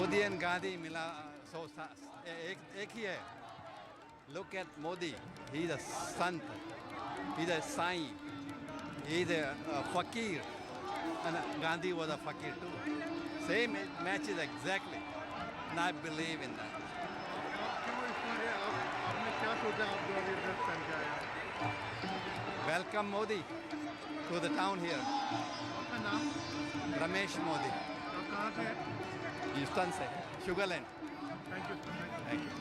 Modi and Gandhi मिला एक ही है. Look at Modi. He's a sant. He's a saint. He's a fakir. And Gandhi was a fakir too. Same matches exactly. And I believe in that. आपने क्या सोचा आप 2010 पहन के आए? Welcome Modi to the town here. आपका नाम? Ramesh Modi. आप कहाँ से हैं? Houston से. Sugarland. Thank you sir. Thank you.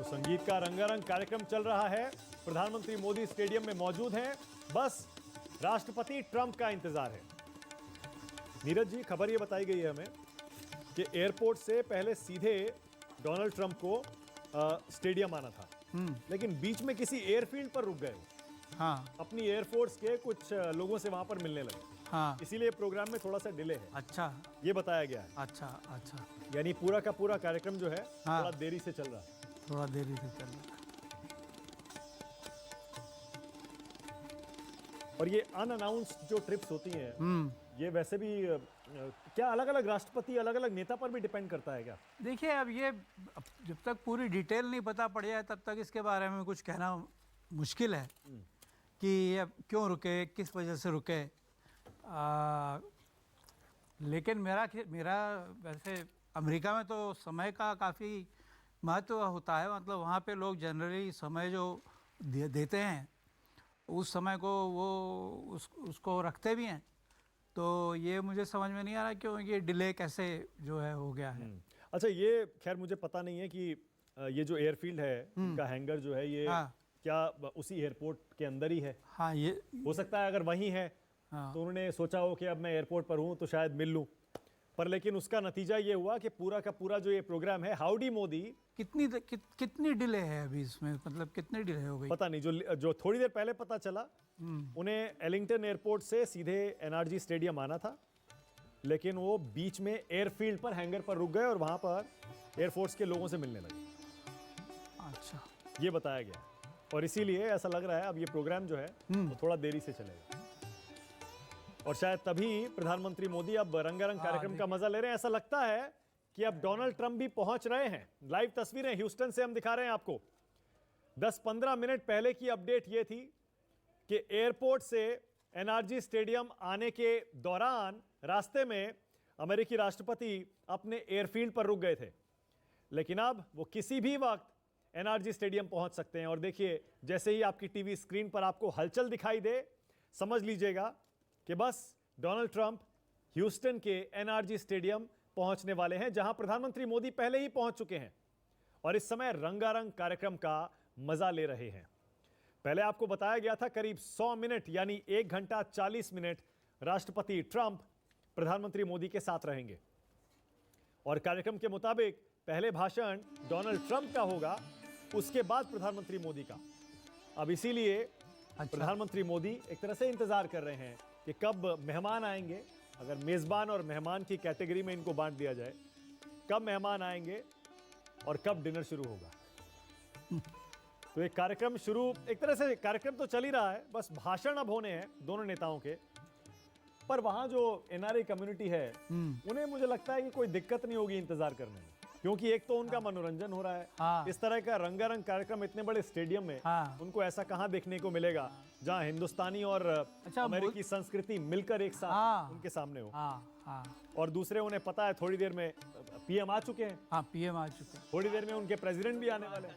संगीत का रंगारंग कार्यक्रम चल रहा है. प्रधानमंत्री मोदी स्टेडियम में मौजूद हैं. बस राष्ट्रपति ट्रंप का इंतजार है. नीरज जी, खबर ये बताई गई है हमें कि एयरपोर्ट से पहले सीधे डोनाल्ड ट्रंप को स्टेडियम आना था, लेकिन बीच में किसी एयरफील्ड पर रुक गए. हाँ, अपनी एयरफोर्स के कुछ लोगों से वहां पर मिलने लगे. हाँ, इसीलिए प्रोग्राम में थोड़ा सा डिले है. अच्छा, ये बताया गया है. अच्छा, अच्छा, यानी पूरा का पूरा कार्यक्रम जो है हाँ, थोड़ा देरी से चल रहा है. थोड़ा देरी से चल रहा है. और ये अनअनाउंस्ड जो ट्रिप्स होती हैं, ये वैसे भी क्या अलग अलग राष्ट्रपति अलग अलग नेता पर भी डिपेंड करता है क्या? देखिए, अब ये जब तक पूरी डिटेल नहीं पता पड़ जाए तब तक इसके बारे में कुछ कहना मुश्किल है कि अब क्यों रुके, किस वजह से रुके. लेकिन मेरा वैसे अमेरिका में तो समय का काफ़ी महत्व होता है. मतलब वहाँ पे लोग जनरली समय जो देते हैं उस समय को वो उसको रखते भी हैं. तो ये मुझे समझ में नहीं आ रहा क्यों ये डिले कैसे जो है हो गया है. अच्छा, ये खैर मुझे पता नहीं है कि ये जो एयरफील्ड है इनका हैंगर जो है ये हाँ, क्या उसी एयरपोर्ट के अंदर ही है? हाँ, ये हो सकता है अगर वहीं है हाँ, तो उन्होंने सोचा हो कि अब मैं एयरपोर्ट पर हूं तो शायद मिल लूं. पर लेकिन उसका नतीजा ये हुआ कि पूरा का पूरा जो ये प्रोग्राम है हाउडी मोदी, कितनी डिले है अभी इसमें, मतलब कितनी डिले हो गई पता नहीं. जो थोड़ी देर पहले पता चला उन्हें एलिंगटन एयरपोर्ट से सीधे एनआरजी स्टेडियम आना था, लेकिन वो बीच में एयरफील्ड पर हैंगर पर रुक गए और वहां पर एयरफोर्स के लोगों से मिलने लगे. अच्छा, ये बताया गया. और इसीलिए ऐसा लग रहा है अब ये प्रोग्राम जो है वो थोड़ा देरी से चलेगा. और शायद तभी प्रधानमंत्री मोदी अब रंगारंग कार्यक्रम का मजा ले रहे हैं. ऐसा लगता है कि अब डोनाल्ड ट्रंप भी पहुंच रहे हैं. लाइव तस्वीरें ह्यूस्टन से हम दिखा रहे हैं आपको. 10-15 मिनट पहले की अपडेट यह थी कि एयरपोर्ट से एनआरजी स्टेडियम आने के दौरान रास्ते में अमेरिकी राष्ट्रपति अपने एयरफील्ड पर रुक गए थे, लेकिन अब वो किसी भी वक्त एनआरजी स्टेडियम पहुंच सकते हैं. और देखिए, जैसे ही आपकी टीवी स्क्रीन पर आपको हलचल दिखाई दे, समझ लीजिएगा कि बस डोनाल्ड ट्रंप ह्यूस्टन के एनआरजी स्टेडियम पहुंचने वाले हैं, जहां प्रधानमंत्री मोदी पहले ही पहुंच चुके हैं और इस समय रंगारंग कार्यक्रम का मजा ले रहे हैं. पहले आपको बताया गया था करीब 100 मिनट यानी 1 घंटा 40 मिनट राष्ट्रपति ट्रंप प्रधानमंत्री मोदी के साथ रहेंगे और कार्यक्रम के मुताबिक पहले भाषण डोनाल्ड ट्रंप का होगा, उसके बाद प्रधानमंत्री मोदी का। अब इसीलिए प्रधानमंत्री मोदी एक तरह से इंतजार कर रहे हैं कि कब मेहमान आएंगे। अगर मेजबान और मेहमान की कैटेगरी में इनको बांट दिया जाए, कब मेहमान आएंगे और कब डिनर शुरू होगा। तो एक कार्यक्रम शुरू, एक तरह से कार्यक्रम तो चल ही रहा है, बस भाषण अब होने हैं दोनों नेताओं के। पर वहां जो एनआरआई कम्युनिटी है उन्हें मुझे लगता है कि कोई दिक्कत नहीं होगी इंतजार करने में, क्योंकि एक तो उनका मनोरंजन हो रहा है। हाँ। इस तरह का रंगारंग कार्यक्रम इतने बड़े स्टेडियम में उनको ऐसा कहां देखने को मिलेगा जहां हिंदुस्तानी और अमेरिकी संस्कृति मिलकर एक साथ उनके सामने हो। और दूसरे, उन्हें पता है थोड़ी देर में पीएम आ चुके हैं। हाँ, पीएम आ चुके हैं, थोड़ी देर में उनके प्रेसिडेंट भी आने वाले हैं।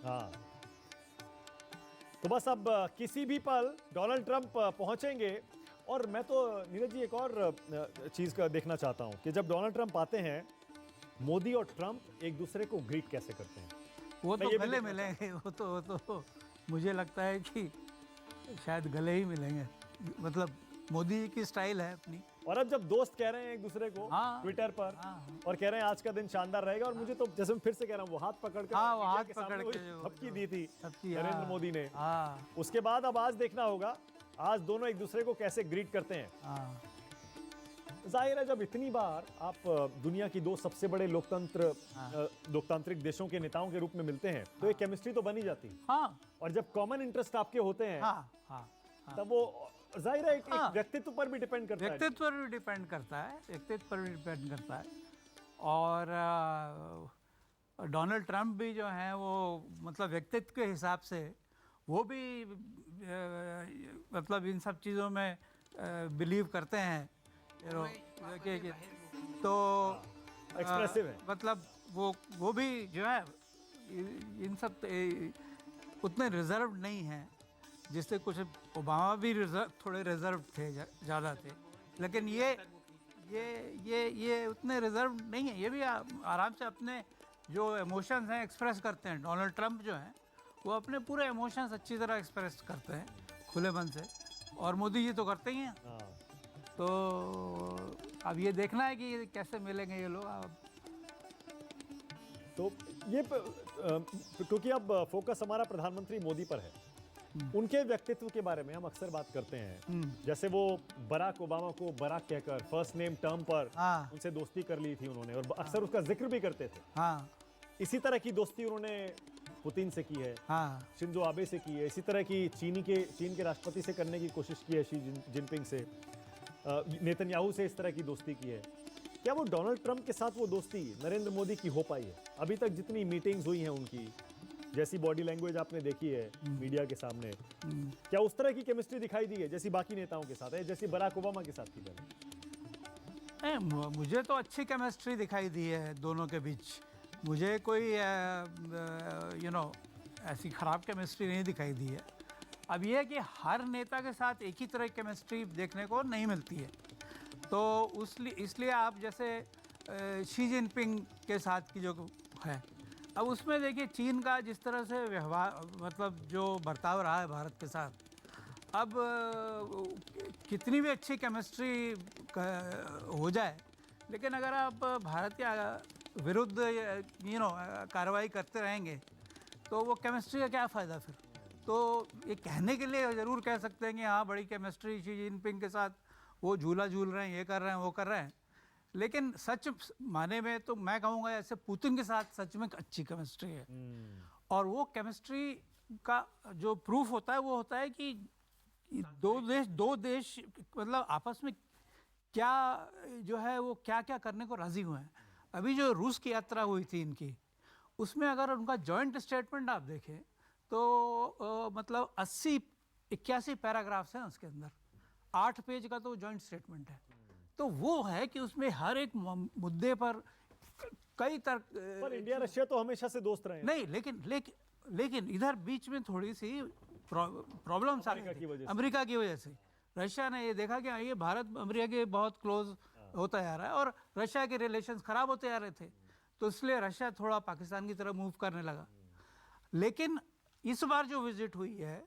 हाँ, तो बस अब किसी भी पल डोनाल्ड ट्रंप पहुंचेंगे। और मैं तो नीरज जी एक और चीज का देखना चाहता हूं कि जब डोनाल्ड ट्रंप आते हैं, मोदी और ट्रंप एक दूसरे को ग्रीट कैसे करते हैं। वो तो गले मिलेंगे, वो तो मुझे लगता है कि शायद गले ही मिलेंगे। मतलब मोदी जी की स्टाइल है अपनी। और अब जब दोस्त कह रहे हैं एक दूसरे को ट्विटर पर और कह रहे हैं आज का दिन शानदार रहेगा, और मुझे तो जैसे मैं फिर से कह रहा हूँ, वो हाथ पकड़ कर वो हाथ पकड़ के थपकी दी थी नरेंद्र मोदी ने। उसके बाद अब आज देखना होगा आज दोनों एक दूसरे को कैसे ग्रीट करते हैं। जाहिर है जब इतनी बार आप दुनिया की दो सबसे बड़े लोकतांत्रिक देशों के नेताओं के रूप में मिलते हैं तो एक केमिस्ट्री तो बनी जाती है। और जब कॉमन इंटरेस्ट आपके होते हैं तब वो जाहिर है एक व्यक्तित्व पर भी डिपेंड करता है। व्यक्तित्व पर भी डिपेंड करता है, व्यक्तित्व पर भी डिपेंड करता है। और डोनाल्ड ट्रंप भी जो हैं वो मतलब व्यक्तित्व के हिसाब से वो भी मतलब इन सब चीज़ों में बिलीव करते हैं, तो एक्सप्रेसिव है। मतलब वो भी जो है इन सब उतने रिजर्व नहीं हैं, जिससे कुछ ओबामा भी थोड़े रिजर्व थे, ज़्यादा थे, लेकिन ये उतने रिजर्व नहीं है। ये भी आराम से अपने जो इमोशंस हैं एक्सप्रेस करते हैं। डोनाल्ड ट्रंप जो हैं वो अपने पूरे इमोशंस अच्छी तरह एक्सप्रेस करते हैं खुले मन से, और मोदी जी तो करते ही हैं। तो अब ये देखना है कि कैसे मिलेंगे ये लोग। तो ये क्योंकि अब फोकस हमारा प्रधानमंत्री मोदी पर है, उनके व्यक्तित्व के बारे में हम अक्सर बात करते हैं। जैसे वो बराक ओबामा को बराक कहकर फर्स्ट नेम टर्म पर उनसे दोस्ती कर ली थी उन्होंने, और अक्सर उसका जिक्र भी करते थे। इसी तरह की दोस्ती उन्होंने पुतिन से की है, शिंजो आबे से की है, इसी तरह की चीन के राष्ट्रपति से करने की कोशिश की है, शी जिनपिंग से, नेतन्याहू से इस तरह की दोस्ती की है। क्या वो डोनाल्ड ट्रंप के साथ वो दोस्ती नरेंद्र मोदी की हो पाई है? अभी तक जितनी मीटिंग्स हुई हैं उनकी, जैसी बॉडी लैंग्वेज आपने देखी है मीडिया के सामने, क्या उस तरह की केमिस्ट्री दिखाई दी है जैसी बाकी नेताओं के साथ है, जैसी बराक ओबामा के साथ की पहले? मुझे तो अच्छी केमिस्ट्री दिखाई दी है दोनों के बीच। मुझे कोई ऐसी ख़राब केमिस्ट्री नहीं दिखाई दी है। अब यह है कि हर नेता के साथ एक ही तरह की केमिस्ट्री देखने को नहीं मिलती है, तो इसलिए आप जैसे शी जिनपिंग के साथ की जो है, अब उसमें देखिए चीन का जिस तरह से व्यवहार, मतलब जो बर्ताव रहा है भारत के साथ, अब कितनी भी अच्छी केमिस्ट्री हो जाए, लेकिन अगर आप भारत के विरुद्ध कार्रवाई करते रहेंगे तो वो केमिस्ट्री का क्या फ़ायदा फिर। तो ये कहने के लिए ज़रूर कह सकते हैं कि हाँ बड़ी केमिस्ट्री शी जिनपिंग के साथ वो झूला झूल रहे हैं, ये कर रहे हैं, वो कर रहे हैं, लेकिन सच माने में तो मैं कहूँगा ऐसे पुतिन के साथ सच में अच्छी केमिस्ट्री है। और वो केमिस्ट्री का जो प्रूफ होता है वो होता है कि दो देश मतलब आपस में क्या जो है वो क्या क्या करने को राज़ी हुए हैं। अभी जो रूस की यात्रा हुई थी इनकी, उसमें अगर उनका जॉइंट स्टेटमेंट आप देखें तो मतलब 80-81 पैराग्राफ्स हैं उसके अंदर, 8 पेज का तो जॉइंट स्टेटमेंट है। तो वो है कि उसमें हर एक मुद्दे पर कई तर्क। पर इंडिया रशिया तो हमेशा से दोस्त रहे हैं। नहीं, लेकिन इधर बीच में थोड़ी सी प्रॉब्लम्स आ गई अमेरिका की वजह से। रशिया ने ये देखा कि ये भारत अमेरिका के बहुत क्लोज होता जा रहा है और रशिया के रिलेशंस ख़राब होते जा रहे थे, तो इसलिए रशिया थोड़ा पाकिस्तान की तरफ मूव करने लगा। लेकिन इस बार जो विजिट हुई है